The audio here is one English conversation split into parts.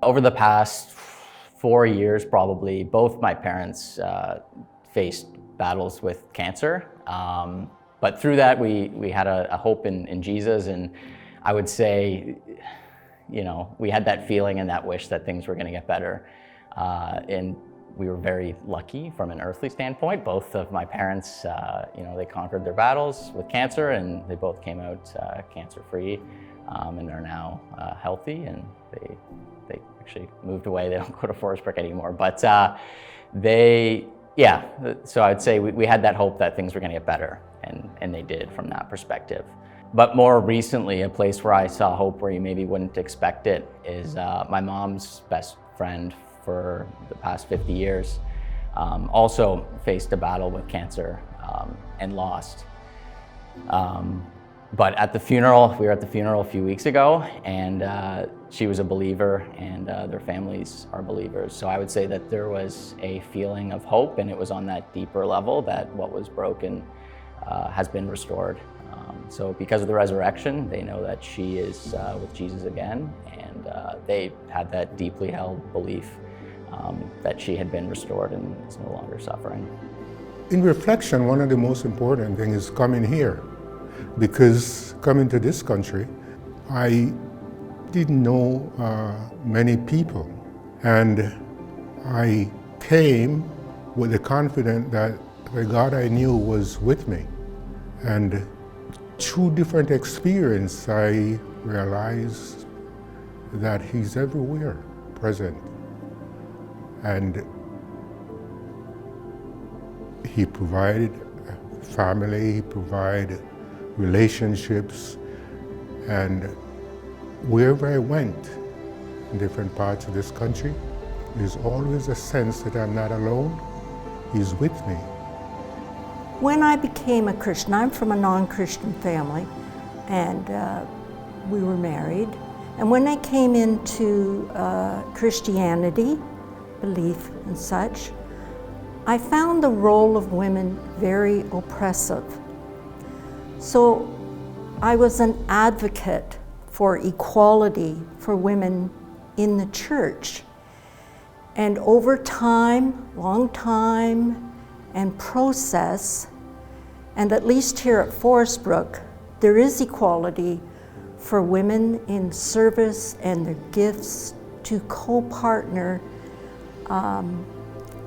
Over the past 4 years, probably, both my parents faced battles with cancer. But through that, we had a hope in Jesus, and I would say, we had that feeling and that wish that things were going to get better. And we were very lucky from an earthly standpoint. Both of my parents, they conquered their battles with cancer, and they both came out cancer-free, and are now healthy, and they actually moved away. They don't go to Forest Brook anymore. But so I'd say we had that hope that things were going to get better, and they did from that perspective. But more recently, a place where I saw hope where you maybe wouldn't expect it is my mom's best friend for the past 50 years also faced a battle with cancer and lost. But at the funeral, we were at the funeral a few weeks ago, and she was a believer, and their families are believers. So I would say that there was a feeling of hope, and it was on that deeper level that what was broken has been restored. So because of the resurrection, they know that she is with Jesus again, and they had that deeply held belief that she had been restored and is no longer suffering. In reflection, one of the most important things is coming here. Because coming to this country, I didn't know many people, and I came with the confidence that the God I knew was with me. And through different experience, I realized that He's everywhere present. And He provided family, He provided relationships, and wherever I went in different parts of this country, there's always a sense that I'm not alone. He's with me. When I became a Christian, I'm from a non-Christian family, and we were married. And when I came into Christianity, belief and such, I found the role of women very oppressive. So I was an advocate for equality for women in the church. And over time, long time, and process, and at least here at Forest Brook, there is equality for women in service and their gifts to co-partner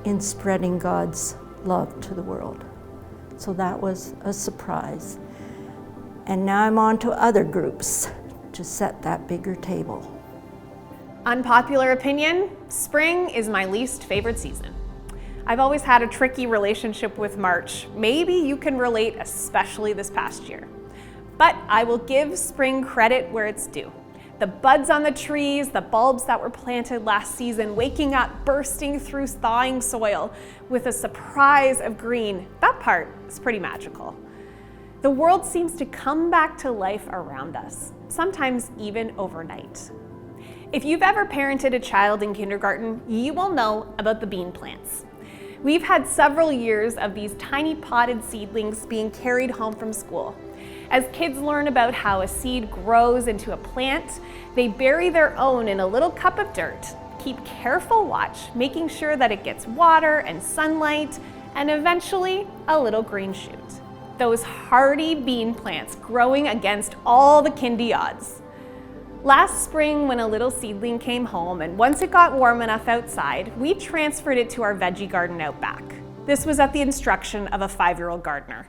in spreading God's love to the world. So that was a surprise. And now I'm on to other groups to set that bigger table. Unpopular opinion, spring is my least favorite season. I've always had a tricky relationship with March. Maybe you can relate, especially this past year. But I will give spring credit where it's due. The buds on the trees, the bulbs that were planted last season, waking up, bursting through thawing soil with a surprise of green, that part is pretty magical. The world seems to come back to life around us, sometimes even overnight. If you've ever parented a child in kindergarten, you will know about the bean plants. We've had several years of these tiny potted seedlings being carried home from school. As kids learn about how a seed grows into a plant, they bury their own in a little cup of dirt, keep careful watch, making sure that it gets water and sunlight, and eventually a little green shoot. Those hardy bean plants growing against all the kindy odds. Last spring, when a little seedling came home, and once it got warm enough outside, we transferred it to our veggie garden out back. This was at the instruction of a 5-year-old gardener.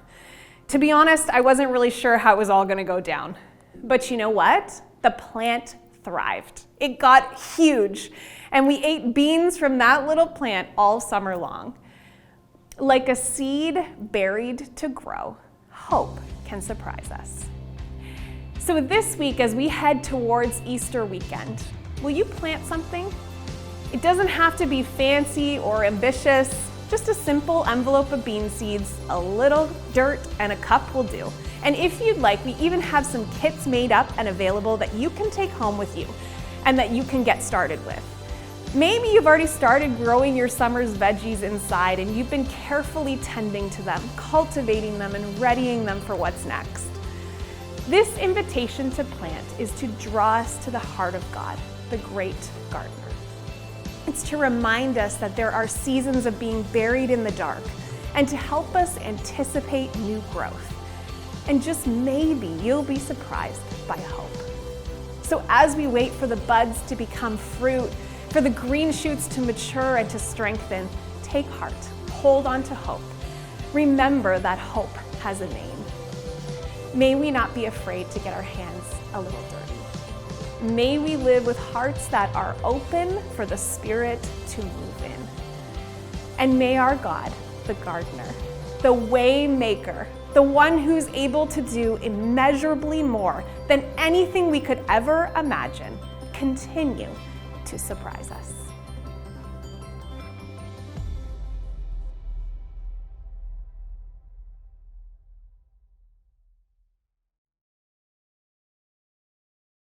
To be honest, I wasn't really sure how it was all gonna go down. But you know what? The plant thrived. It got huge, and we ate beans from that little plant all summer long. Like a seed buried to grow, hope can surprise us. So this week, as we head towards Easter weekend, will you plant something? It doesn't have to be fancy or ambitious. Just a simple envelope of bean seeds, a little dirt, and a cup will do. And if you'd like, we even have some kits made up and available that you can take home with you and that you can get started with. Maybe you've already started growing your summer's veggies inside and you've been carefully tending to them, cultivating them, and readying them for what's next. This invitation to plant is to draw us to the heart of God, the great gardener. It's to remind us that there are seasons of being buried in the dark and to help us anticipate new growth. And just maybe you'll be surprised by hope. So as we wait for the buds to become fruit, for the green shoots to mature and to strengthen, take heart, hold on to hope. Remember that hope has a name. May we not be afraid to get our hands a little dirty. May we live with hearts that are open for the Spirit to move in. And may our God, the gardener, the way maker, the one who's able to do immeasurably more than anything we could ever imagine, continue to surprise us.